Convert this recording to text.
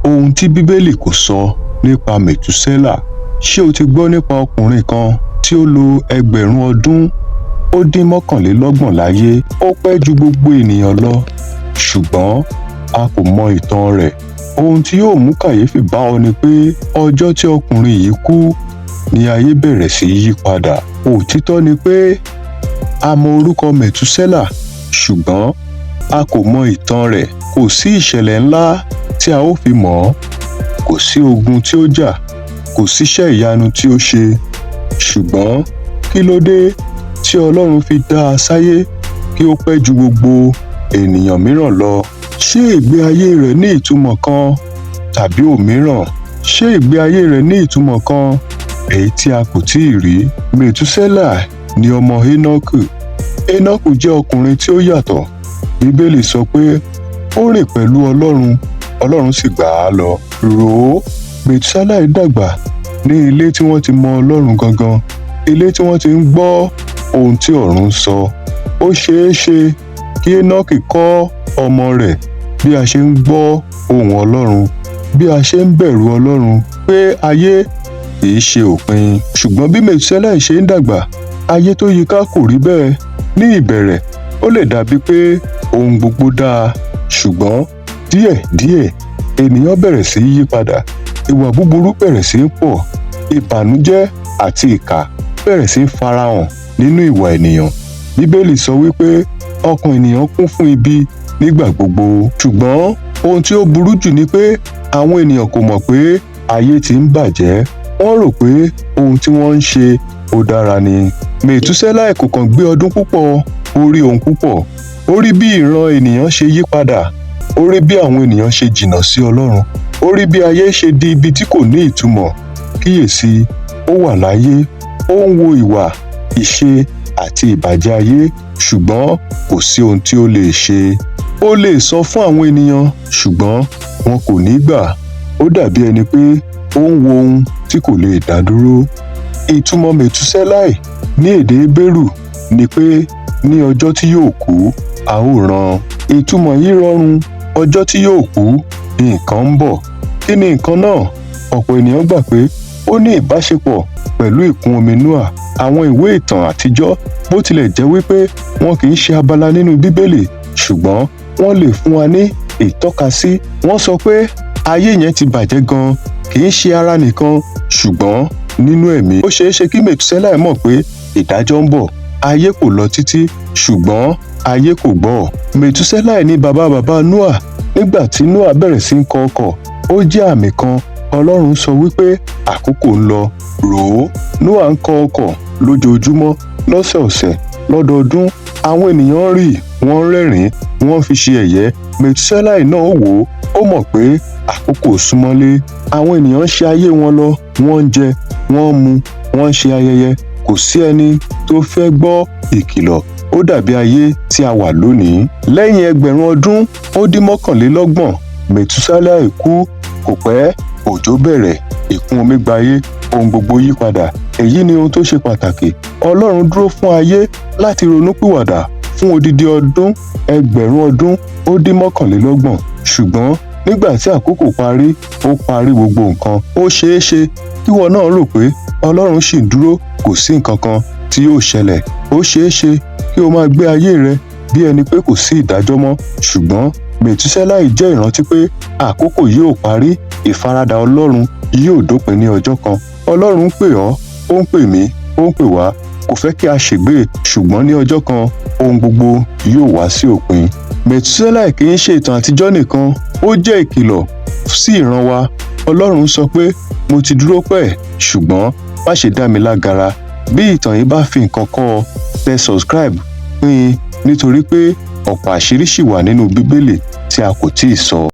Ohun tí Bíbélì kò sọ nípa Mètúsélà. Ṣé o ti gbọ́ nípa ọkùnrin kan tí ó lo ẹgbẹ̀rún ọdún ó dín mọ́kànlélọ́gbọ̀n láyé? Ó pẹ́ ju gbogbo ènìyàn lọ, ṣùgbọ́n a kò mọ ìtàn rẹ̀. Ohun tí yóò mú kàyéfì bá ọ ni pé ọjọ́ tí ọkùnrin yìí kú ni ayé bẹ̀rẹ̀ sí yí padà. Òtítọ́ ni pé a mọ orúkọ Mètúsélà, ṣùgbọ́n a kò mọ ìtàn rẹ̀. Kò sí ìṣẹ̀lẹ̀ ńlá tí a ó fi mọ̀ ọ́. Kò sí ogun tí ó jà, kò síṣẹ́ ìyanu tí ó ṣe. Ṣùgbọ́n kí ló dé tí Ọlọ́run fi dá a sáyé kí ó pẹ́ ju gbogbo ènìyàn mìíràn lọ? Ṣé ìgbé ayé rẹ̀ ní ìtumọ̀ kan tàbí òmíràn? Ṣé ìgbé ayé rẹ̀ ní ìtumọ̀ kan èyí tí a kò tíì rí? Mètúsélà ni ọmọ Énọ́kù. Énọ́kù jẹ́ ọkùnrin tí ó yàtọ̀. Bíbélì sọ pé ó rìn pẹ̀lú Ọlọ́run, Ọlọ́run sì gbà á lọ. Rò ó, Mètúsélà dàgbà ní ilé tí wọ́n ti mọ Ọlọ́run gangan, ilé tí wọ́n ti ń gbọ́ ohun tí ọ̀run sọ. Ó ṣeé ṣe kí Énọ́kù kọ́ ọmọ rẹ̀ bí a ṣe ń gbọ́ ohùn Ọlọ́run, bí a ṣe ń bẹ̀rù Ọlọ́run, pé ayé kìí ṣe òpin. Ṣùgbọ́n bí Mètúsélà ṣe ń dàgbà, ayé tó yíká kò rí bẹ́ẹ̀. Ní ìbẹ̀rẹ̀, ó lè dàbí pé ohun gbogbo dáa, ṣùgbọ́n díẹ̀díẹ̀ ènìyàn bẹ̀rẹ̀ sí yí padà. Ìwà búburú bẹ̀rẹ̀ sí pọ̀, ìbànújẹ́ àti ìkà bẹ̀rẹ̀ sí farahàn nínú ìwà ènìyàn. Bíbélì sọ wípé ọkàn ènìyàn kún fún ibi nígbà gbogbo. Ṣùgbọ́n ohun tí ó burú jù ni pé àwọn ènìyàn kò mọ̀ pé ayé ti ń bàjẹ́. Wọ́n rò pé ohun tí wọ́n ń ṣe ó dára ni. Mètúsélà kò kàn gbé ọdún púpọ̀, ó rí ohun púpọ̀. Ó rí bí ìran ènìyàn ṣe yí padà. Ó rí bí àwọn ènìyàn ṣe jìnnà sí Ọlọ́run. Ó rí bí ayé ṣe di ibi tí kò ní ìtumọ̀. Kíyèsí, ó wà láyé, ó ń wo ìwà, ìṣe àti ìbàjẹ́ ayé, ṣùgbọ́n kò sí ohun tí ó lè ṣe. Ó lè sọ fún àwọn ènìyàn, ṣùgbọ́n wọn kò ní gbà. Ó dàbí ẹni pé ó ń wo ohun tí kò lè dá dúró. Ìtumọ̀ Mètúsélà ní èdè Hébérù ni pé ní ọjọ́ tí yóò kú, a ó rán. Ìtumọ̀ yìí rọrùn. Ọjọ́ tí yóò kú, nǹkan ń bọ̀. Kí ni nǹkan náà? Ọ̀pọ̀ ènìyàn gbà pé ó ní ìbáṣepọ̀ pẹ̀lú ìkún omi Nóà. Àwọn ìwé ìtàn àtijọ́, bó tilẹ̀ jẹ́ wípé wọn kì í ṣe abala nínú Bíbélì, ṣùgbọ́n wọ́n lè fún wa ní ìtọ́kasí. Wọ́n sọ pé ayé yẹn ti bàjẹ́ gan, kì í ṣe ara nìkan, ṣùgbọ́n nínú ẹ̀mí. Ó ṣeé ṣe kí Mètúsélà mọ̀ pé ìdájọ́ ń bọ̀. Ayé kò lọ títí, ṣùgbọ́n ayé kò gbọ́. Mètúsélà ni bàbá Nóà. Nígbà tí Nóà bẹ̀rẹ̀ sí ń kọ́ ọkọ̀, ó jẹ́ àmì kan. Ọlọ́run sọ wípé àkókò ń lọ. Rò ó, Nóà ń kọ́ ọkọ̀ lójoojúmọ́, lọ́sẹ̀ọ̀sẹ̀, lọ́dọọdún. Àwọn ènìyàn rí, wọ́n rẹ́rìn-ín, wọ́n fi ṣe ẹ̀yẹ. Mètúsélà náà wò ó, ó mọ̀ pé àkókò súnmọ́lé. Àwọn ènìyàn ṣe ayé wọn lọ, wọ́n ń jẹ, wọ́n ń mu, wọ́n ń ṣe ayẹyẹ. Kò sí ẹni tó fẹ́ gbọ́ ìkìlọ̀. Ó dàbí ayé tí a wà lónìí. Lẹ́yìn ẹgbẹ̀rún ọdún ó dín mọ́kànlélọ́gbọ̀n, Mètúsélà kú. Kò pẹ́, òjò bẹ̀rẹ̀, ìkún omi gba ayé, ohun gbogbo yí padà. Èyí ni ohun tó ṣe pàtàkì. Ọlọ́run dúró fún ayé láti ronúpìwàdà fún odidi ọdún, ẹgbẹ̀rún ọdún ó dín mọ́kànlélọ́gbọ̀n. Ṣùgbọ́n nígbà tí àkókò parí, ó parí gbogbo nǹkan. Ó ṣeé ṣe kí ìwọ náà rò pé Ọlọ́run ṣì ń dúró, kò sí nǹkan kan tí yóò ṣẹlẹ̀. Ó ṣeé ṣe kí o máa gbé ayé rẹ bí ẹni pé kò sí ìdájọ́ mọ́. Ṣùgbọ́n Mètúsélà jẹ́ ìrántí pé àkókò yóò parí, ìfaradà Ọlọ́run yóò dópin ní ọjọ́ kan. Ọlọ́run ń pè ọ́, ó ń pè mí, ó ń pè wá. Kò fẹ́ kí a ṣègbé, ṣùgbọ́n ní ọjọ́ kan ohun gbogbo yóò wá sí òpin. Mètúsélà kì í ṣe ìtàn àtijọ́ nìkan, ó jẹ́ ìkìlọ̀ sí ìran wa. Ọlọ́run sọ pé mo ti dúró pẹ́, ṣùgbọ́n má ṣe dá mi lágara. Bí ìtàn yìí bá fi nǹkan kọ́ ọ, tẹ subscribe, pín in, nítorí pé ọ̀pọ̀ àṣírí ṣì wà nínú Bíbélì tí a kò tíì sọ.